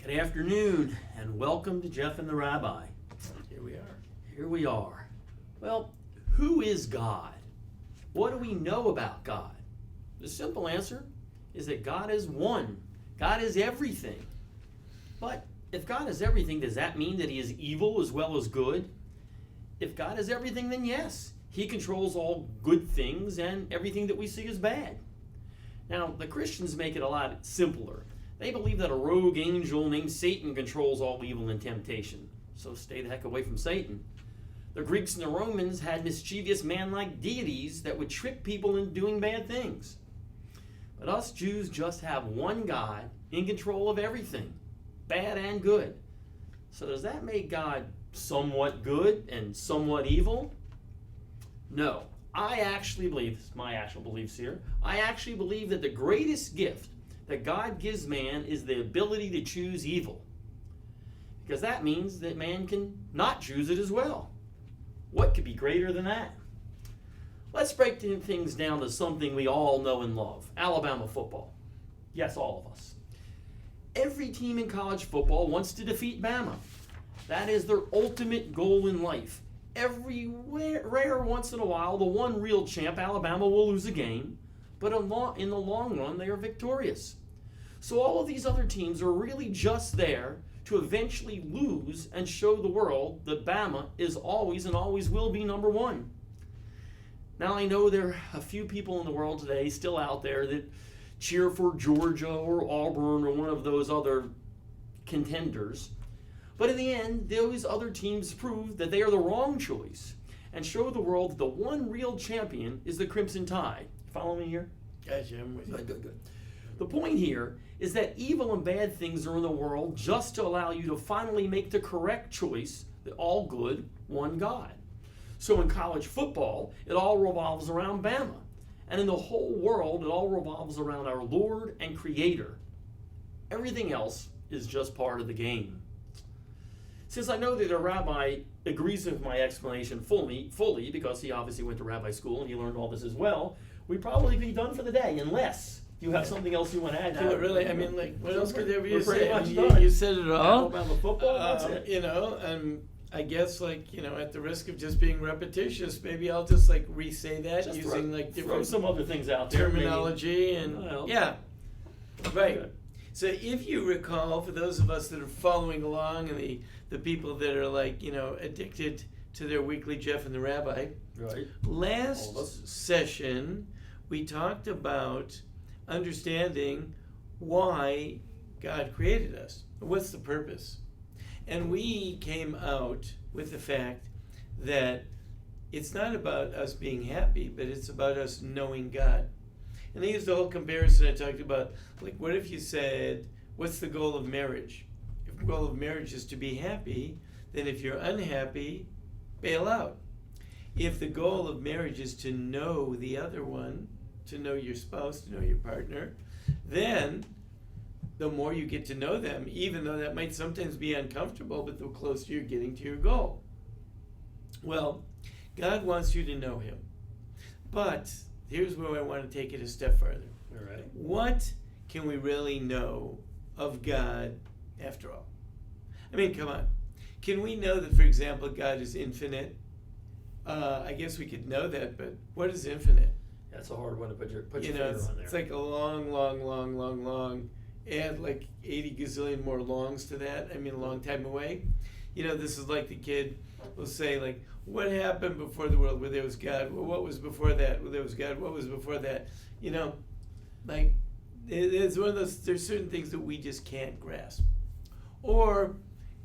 Good afternoon, and welcome to Jeff and the Rabbi. Here we are. Here we are. Well, who is God? What do we know about God? The simple answer is that God is one. God is everything. But if God is everything, does that mean that he is evil as well as good? If God is everything, then yes, he controls all good things and everything that we see is bad. Now, the Christians make it a lot simpler. They believe that a rogue angel named Satan controls all evil and temptation. So stay the heck away from Satan. The Greeks and the Romans had mischievous man-like deities that would trick people into doing bad things. But us Jews just have one God in control of everything, bad and good. So does that make God somewhat good and somewhat evil? No. I actually believe, this is my actual beliefs here, I actually believe that the greatest gift that God gives man is the ability to choose evil. Because that means that man can not choose it as well. What could be greater than that? Let's break things down to something we all know and love. Alabama football. Yes, all of us. Every team in college football wants to defeat Bama. That is their ultimate goal in life. Every rare once in a while, the one real champ, Alabama, will lose a game. But in the long run, they are victorious. So all of these other teams are really just there to eventually lose and show the world that Bama is always and always will be number one. Now, I know there are a few people in the world today still out there that cheer for Georgia or Auburn or one of those other contenders. But in the end, those other teams prove that they are the wrong choice and show the world that the one real champion is the Crimson Tide. Follow me here? Gotcha, I'm with you. Good. The point here is that evil and bad things are in the world just to allow you to finally make the correct choice, the all good, one God. So in college football, it all revolves around Bama. And in the whole world, it all revolves around our Lord and Creator. Everything else is just part of the game. Since I know that a rabbi agrees with my explanation fully, because he obviously went to rabbi school and he learned all this as well, we'd probably be done for the day, unless you have something else you want to add to No, it. really, I mean, like, what else could there be to We're pretty say? I much mean, done. you said it all. Alabama football, that's it. You know, and I guess, like, you know, at the risk of just being repetitious, maybe I'll just, like, re-say that Just using, throw, like, throw different some other things out there. terminology and, Well, yeah, right. Good. So if you recall, for those of us that are following along and the people that are, like, you know, addicted to their weekly Jeff and the Rabbi, Right. last All of us. session we talked about understanding why God created us. What's the purpose? And we came out with the fact that it's not about us being happy, but it's about us knowing God. And I used the whole comparison I talked about, like, what if you said, what's the goal of marriage? If the goal of marriage is to be happy, then if you're unhappy, bail out. If the goal of marriage is to know the other one, to know your spouse, to know your partner, then the more you get to know them, even though that might sometimes be uncomfortable, but the closer you're getting to your goal. Well, God wants you to know him. But here's where I want to take it a step further. All right. What can we really know of God after all? I mean, come on. Can we know that, for example, God is infinite? I guess we could know that, but what is infinite? That's a hard one to put your You know, finger on there. it's like a long, add like 80 gazillion more longs to that. I mean, a long time away. You know, this is like the kid will say, like, what happened before the world where there was God? Well, what was before that? Where there was God? What was before that? You know, like, it's one of those, there's certain things that we just can't grasp. Or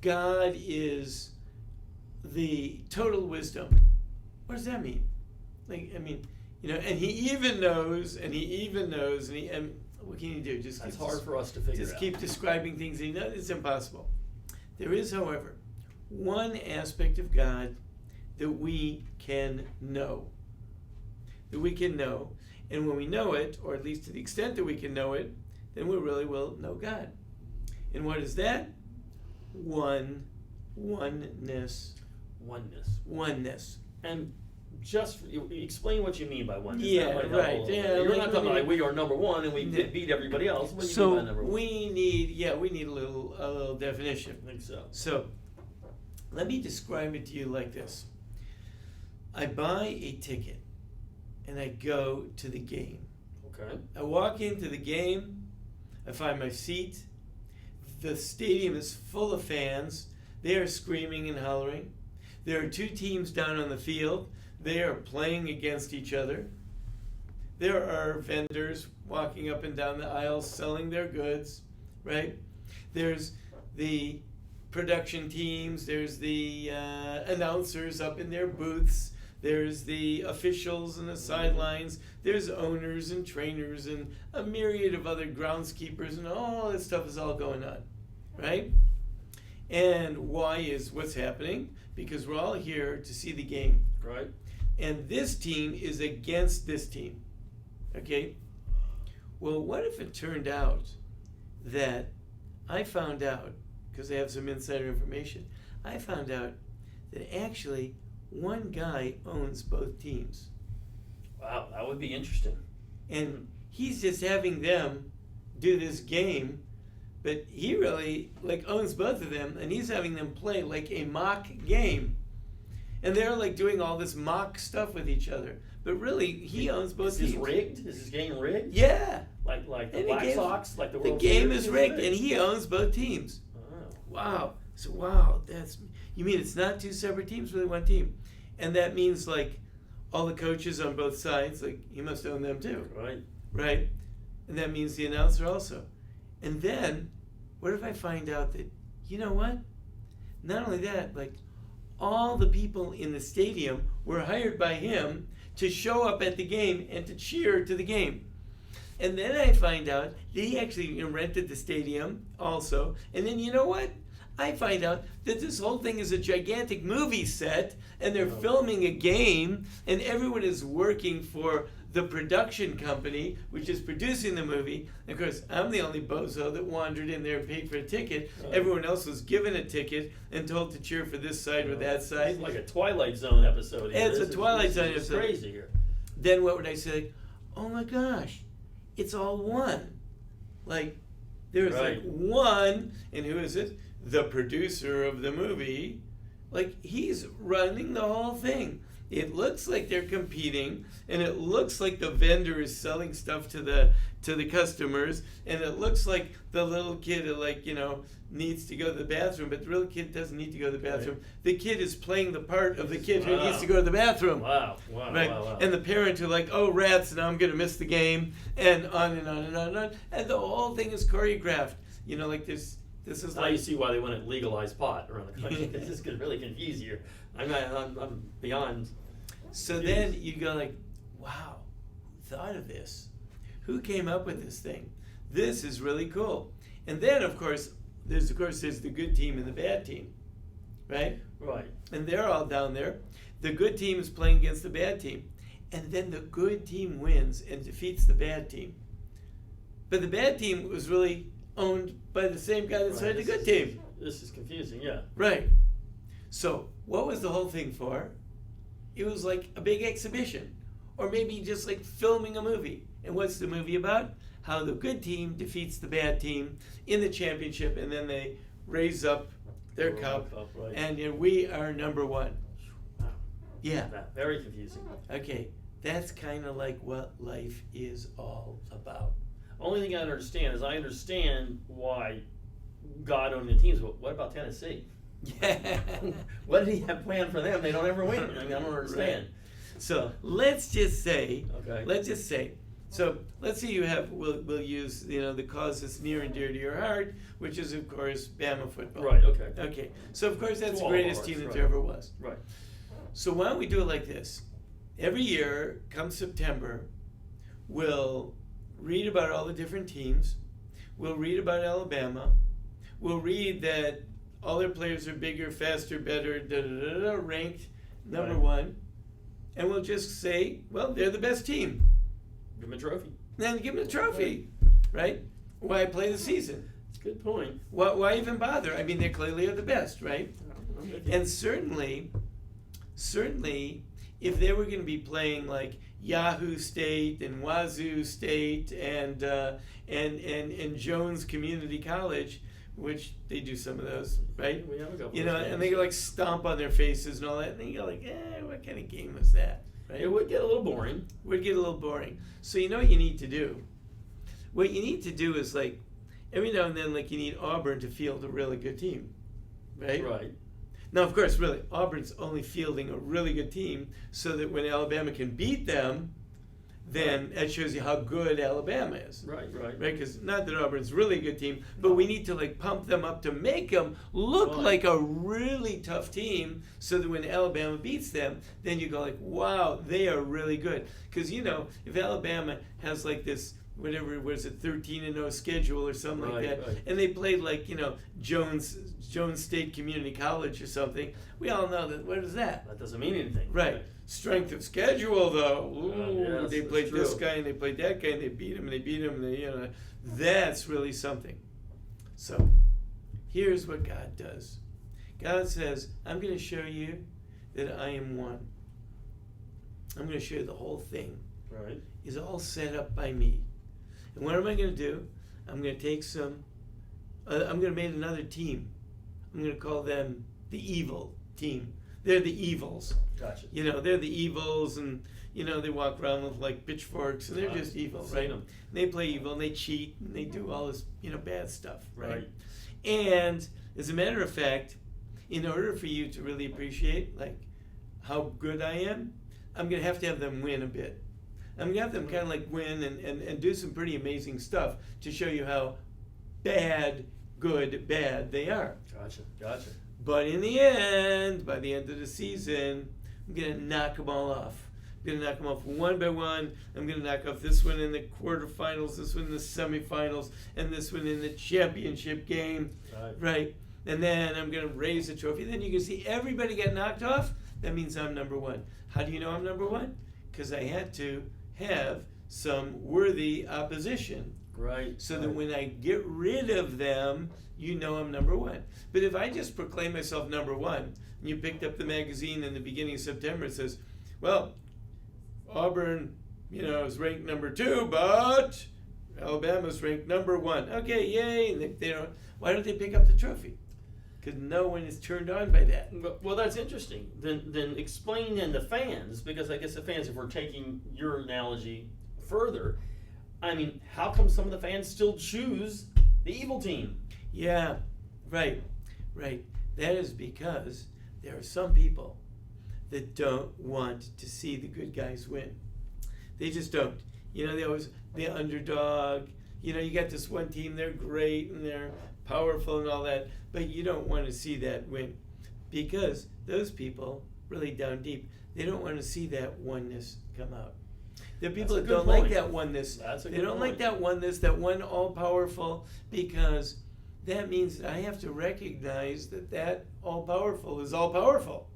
God is the total wisdom. What does that mean? Like, I mean, you know, and he even knows, and what can you do? Just That's keep hard for us to figure just out. keep describing things. And it's impossible. There is, however, one aspect of God that we can know. That we can know. And when we know it, or at least to the extent that we can know it, then we really will know God. And what is that? Oneness. Oneness. Oneness. And just explain what you mean by one. It's Yeah, not like right. Yeah, you're like not talking we about we are number one and we beat everybody else. What do you mean by number one? we need a little definition. I think so. So let me describe it to you like this. I buy a ticket and I go to the game. Okay. I walk into the game, I find my seat. The stadium is full of fans. They are screaming and hollering. There are two teams down on the field. They are playing against each other. There are vendors walking up and down the aisles selling their goods, right? There's the production teams. There's the announcers up in their booths. There's the officials on the sidelines. There's owners and trainers and a myriad of other groundskeepers, and all this stuff is all going on, right? And why is what's happening? Because we're all here to see the game. Right. And this team is against this team, okay? Well, what if it turned out that I found out, because I have some insider information, I found out that actually one guy owns both teams. Wow, that would be interesting. And he's just having them do this game, but he really owns both of them, and he's having them play like a mock game. And they're doing all this mock stuff with each other. But really, he owns both teams. Is this rigged? Is this game rigged? Yeah. Like the Black Sox, like the World The game Series is rigged, and he owns both teams. Oh. Wow. So wow, you mean it's not two separate teams, really one team. And that means all the coaches on both sides, he must own them too. Right. Right? And that means the announcer also. And then, what if I find out that, you know what? Not only that, all the people in the stadium were hired by him to show up at the game and to cheer to the game. And then I find out that he actually rented the stadium also. And then you know what? I find out that this whole thing is a gigantic movie set, and they're filming a game, and everyone is working for the production company, which is producing the movie. And of course, I'm the only bozo that wandered in there and paid for a ticket. Everyone else was given a ticket and told to cheer for this side or that side. It's like a Twilight Zone episode. Here. It's a Twilight Zone episode. It's crazy here. Then what would I say? Oh my gosh, it's all one. There's one, and who is it? The producer of the movie. He's running the whole thing. It looks like they're competing, and it looks like the vendor is selling stuff to the customers, and it looks like the little kid needs to go to the bathroom, but the real kid doesn't need to go to the bathroom. Right. The kid is playing the part of the kid who needs to go to the bathroom. Wow. Right. Wow. And the parents are oh rats, now I'm going to miss the game, and on and on and on and on. And the whole thing is choreographed. This is now you see why they want to legalize pot around the country. This is going to really confuse you. I'm beyond. So then you go wow, who thought of this? Who came up with this thing? This is really cool. And then of course there's the good team and the bad team, right? Right. And they're all down there. The good team is playing against the bad team, and then the good team wins and defeats the bad team. But the bad team was really owned by the same guy that started the good team. This is confusing, yeah. Right. So what was the whole thing for? It was a big exhibition, or maybe just filming a movie. And what's the movie about? How the good team defeats the bad team in the championship, and then they raise up their cup, right. And we are number one. Wow. Yeah. Very confusing. Okay, that's kind of what life is all about. Only thing I understand is I understand why God owned the teams, but what about Tennessee? Yeah. What did he have planned for them? They don't ever win. I don't understand. Right. So let's just say. Okay. So let's say you have. We'll use the cause that's near and dear to your heart, which is of course Bama football. Right. Okay. Okay. So of course that's the all greatest hearts, team that right. there ever was. Right. So why don't we do it like this? Every year, come September, we'll read about all the different teams. We'll read about Alabama. We'll read that all their players are bigger, faster, better, ranked number one. And we'll just say, well, they're the best team. Give them a trophy. Then give them a trophy, right? Why play the season? That's a good point. Why even bother? I mean, they clearly are the best, right? And certainly, if they were going to be playing like Yahoo State and Wazoo State and Jones Community College, which they do some of those, right? We have a couple You of know, games. and they like stomp on their faces and all that, and then you're like, what kind of game was that? Right? It would get a little boring. Would get a little boring. So you know what you need to do? What you need to do is like every now and then, like you need Auburn to field a really good team, right? Right. Now, of course, really, Auburn's only fielding a really good team so that when Alabama can beat them, then that shows you how good Alabama is. Right. Right, because not that Auburn's really a good team, but we need to like pump them up to make them look like a really tough team, so that when Alabama beats them, then you go like, wow, they are really good. Because you know, if Alabama has like this whatever was it 13-0 schedule or something like that, and they played like Jones State Community College or something, we all know that what is that? That doesn't mean anything. Right. Strength of schedule, though. Ooh, yes, they that's played this true. guy and they played that guy and they beat him and they beat him. And they, that's really something. So, here's what God does. God says, I'm going to show you that I am one. I'm going to show you the whole thing Right. is all set up by me. And what am I going to do? I'm going to take I'm going to make another team. I'm going to call them the evil team. They're the evils. Gotcha. They're the evils, and they walk around with like pitchforks, and they're just evil, Seen right? 'em. They play evil, and they cheat, and they do all this, bad stuff, right? Right. And as a matter of fact, in order for you to really appreciate like how good I am, I'm gonna have to have them win a bit. I'm gonna have them kind of like win and do some pretty amazing stuff to show you how bad they are. Gotcha. But in the end, by the end of the season, I'm going to knock them all off. I'm going to knock them off one by one. I'm going to knock off this one in the quarterfinals, this one in the semifinals, and this one in the championship game. Right? And then I'm going to raise the trophy. Then you can see everybody get knocked off. That means I'm number one. How do you know I'm number one? Because I had to have some worthy opposition. Right. So that when I get rid of them, I'm number one. But if I just proclaim myself number one, and you picked up the magazine in the beginning of September, it says, well, Auburn, is ranked number 2, but Alabama's ranked number 1. Okay, yay. And why don't they pick up the trophy? Because no one is turned on by that. Well, that's interesting. Then explain then the fans, because I guess the fans, if we're taking your analogy further, I mean, how come some of the fans still choose the evil team? Yeah, right. That is because there are some people that don't want to see the good guys win. They just don't. They always, the underdog, you got this one team, they're great and they're powerful and all that, but you don't want to see that win. Because those people, really down deep, they don't want to see that oneness come out. There are people that don't like that oneness. They don't like that oneness, that one all-powerful, because that means that I have to recognize that all-powerful is all-powerful.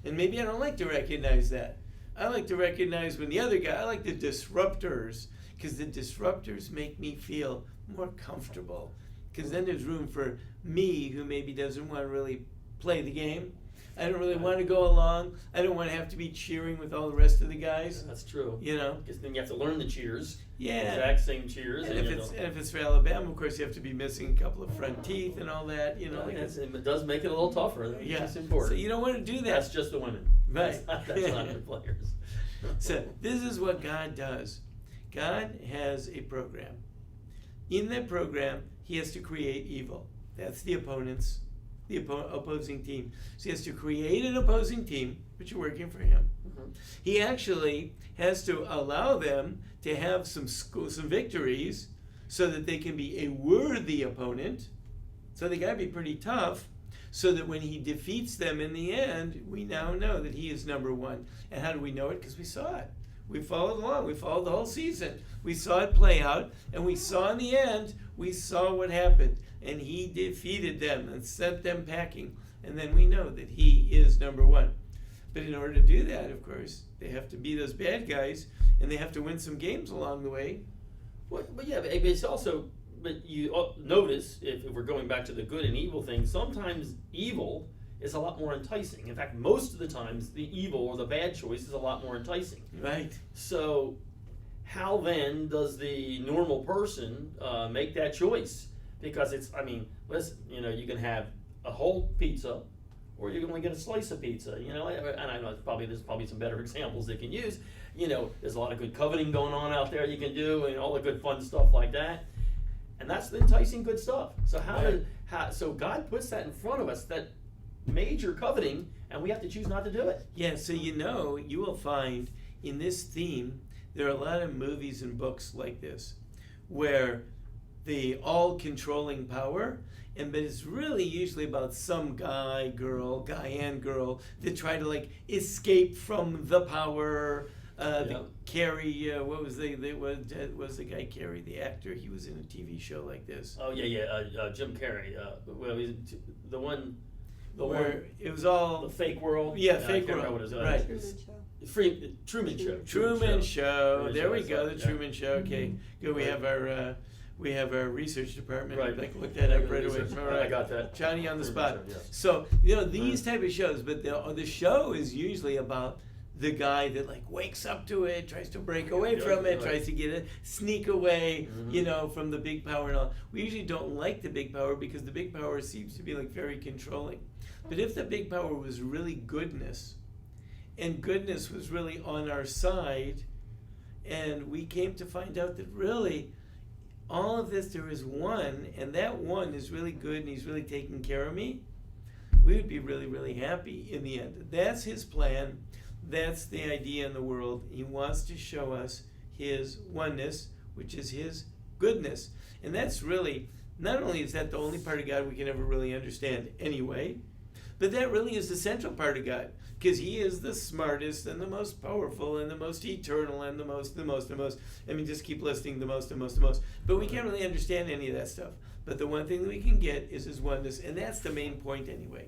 And maybe I don't like to recognize that. I like to recognize when the other guy, I like the disruptors, because the disruptors make me feel more comfortable. Because then there's room for me, who maybe doesn't want to really play the game. I don't really want to go along. I don't want to have to be cheering with all the rest of the guys. That's true. Because then you have to learn the cheers. Yeah. Exact same cheers. And if it's for Alabama, of course, you have to be missing a couple of front teeth and all that. It does make it a little tougher. Yeah. That's important. So you don't want to do that. That's just the women. Right. That's not the players. So this is what God does. God has a program. In that program, He has to create evil. That's the opponents. The opposing team. So he has to create an opposing team, which are working for him. Mm-hmm. He actually has to allow them to have some victories so that they can be a worthy opponent. So they got to be pretty tough so that when he defeats them in the end, we now know that he is number one. And how do we know it? Because we saw it. We followed along. We followed the whole season. We saw it play out, and we saw in the end, we saw what happened. And he defeated them and sent them packing. And then we know that he is number one. But in order to do that, of course, they have to be those bad guys, and they have to win some games along the way. But it's also, but you notice, if we're going back to the good and evil thing, sometimes evil is a lot more enticing. In fact, most of the times, the evil or the bad choice is a lot more enticing. Right. So, how then does the normal person make that choice? Because listen, you can have a whole pizza, or you can only get a slice of pizza. And I know there's probably some better examples they can use. There's a lot of good coveting going on out there you can do, and all the good fun stuff like that. And that's the enticing good stuff. So so God puts that in front of us, that major coveting, and we have to choose not to do it. Yeah, so you will find in this theme, there are a lot of movies and books like this, where the all-controlling power, but it's really usually about some guy and girl that try to escape from the power. Carrie, what was the guy Carrie, the actor? He was in a TV show like this. Oh yeah, Jim Carrey. He's the one. Where it was all the fake world. Yeah, fake world. world. What is Right. Truman Show. Truman Show. There we go. The Yeah. Truman Show. Okay, good. We Right. have our research department. Right. Look that up right away. Research. All right. I got that. Johnny on the Truman spot. Show, yes. So these type of shows, but the show is usually about the guy that wakes up to it, tries to break away from it, right. tries to get it, sneak away, Mhm. from the big power and all. We usually don't like the big power because the big power seems to be very controlling. But if the big power was really goodness, and goodness was really on our side, and we came to find out that really all of this, there is one, and that one is really good and he's really taking care of me, we would be really, really happy in the end. That's his plan. That's the idea in the world. He wants to show us his oneness, which is his goodness. And that's really, not only is that the only part of God we can ever really understand anyway, but that really is the central part of God, because he is the smartest and the most powerful and the most eternal and the most. Just keep listing the most. But we can't really understand any of that stuff. But the one thing that we can get is his oneness, and that's the main point anyway.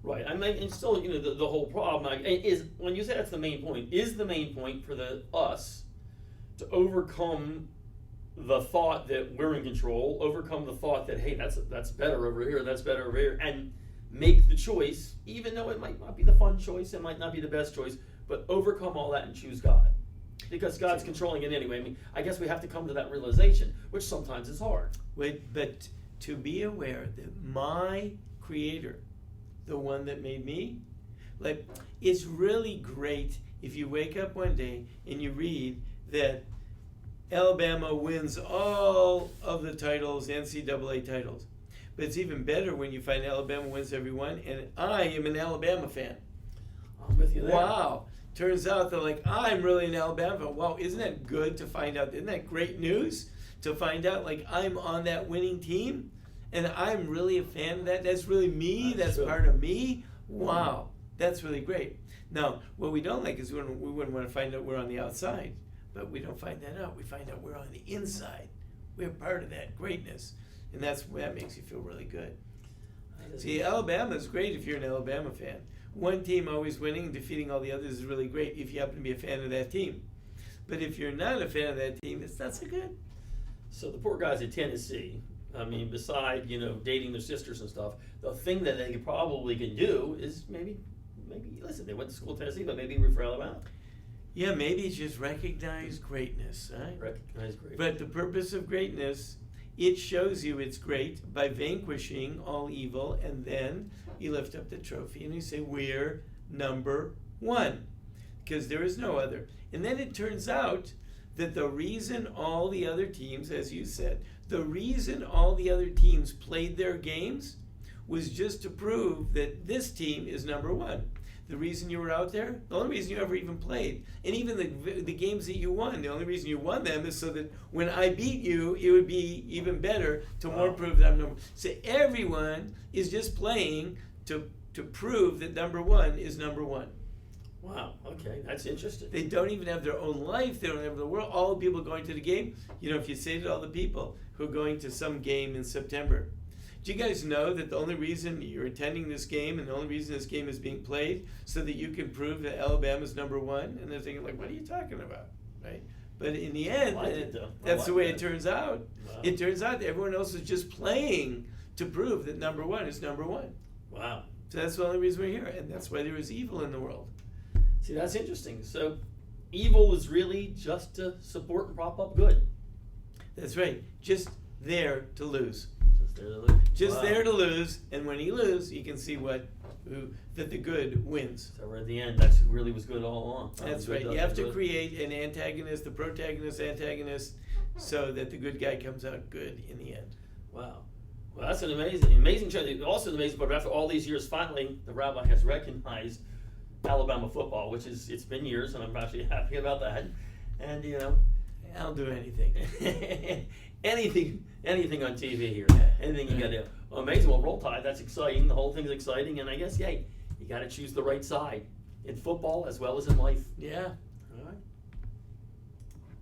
Right. And still, the whole problem is, when you say that's the main point, is the main point for us to overcome the thought that we're in control, overcome the thought that, hey, that's better over here, that's better over here, and make the choice, even though it might not be the fun choice, it might not be the best choice, but overcome all that and choose God. Because God's controlling it anyway. I guess we have to come to that realization, which sometimes is hard. But to be aware that my Creator, the one that made me, it's really great if you wake up one day and you read that Alabama wins all of the titles, NCAA titles. But it's even better when you find Alabama wins every one, and I am an Alabama fan. I'm with you there. Wow. Turns out that I'm really an Alabama fan. Wow, isn't that good to find out? Isn't that great news to find out I'm on that winning team? And I'm really a fan of that. That's really me. That's part of me. Wow. That's really great. Now, what we don't like is we wouldn't want to find out we're on the outside. But we don't find that out. We find out we're on the inside. We're part of that greatness. And that makes you feel really good. See, Alabama is great if you're an Alabama fan. One team always winning and defeating all the others is really great if you happen to be a fan of that team. But if you're not a fan of that team, it's not so good. So the poor guys at Tennessee, beside, dating their sisters and stuff, the thing that they probably can do is maybe, listen, they went to school in Tennessee, but maybe root for Alabama. Yeah, maybe just recognize greatness, right? Recognize greatness. But the purpose of greatness, it shows you it's great by vanquishing all evil, and then you lift up the trophy and you say, we're number one, because there is no other. And then it turns out that the reason all the other teams, as you said, the reason all the other teams played their games was just to prove that this team is number one. The reason you were out there, the only reason you ever even played, and even the games that you won, the only reason you won them is so that when I beat you, it would be even better to more prove that I'm number one. So everyone is just playing to prove that number one is number one. Wow, okay, that's interesting. They don't even have their own life. They don't have the world. All the people going to the game, if you say to all the people who are going to some game in September, do you guys know that the only reason you're attending this game and the only reason this game is being played so that you can prove that Alabama's number one? And they're thinking, what are you talking about, right? But in the end, that's the way it turns out. Wow. It turns out that everyone else is just playing to prove that number one is number one. Wow. So that's the only reason we're here, and that's why there is evil in the world. See, that's interesting. So evil is really just to support and prop up good. That's right. Just there to lose. Just there to lose. Just there to lose, and when you lose, you can see that the good wins. So we're at the end. That's who really was good all along. That's right. You have to create an antagonist, the protagonist, antagonist, so that the good guy comes out good in the end. Wow. Well, that's an amazing show. Also, the amazing part, after all these years, finally, the rabbi has recognized Alabama football, which is, it's been years, and I'm actually happy about that. And, you know, I'll do anything. anything on TV here. Anything you got to do. Well, amazing. Well, Roll Tide, that's exciting. The whole thing's exciting. And I guess, yeah, you got to choose the right side in football as well as in life. Yeah. All right.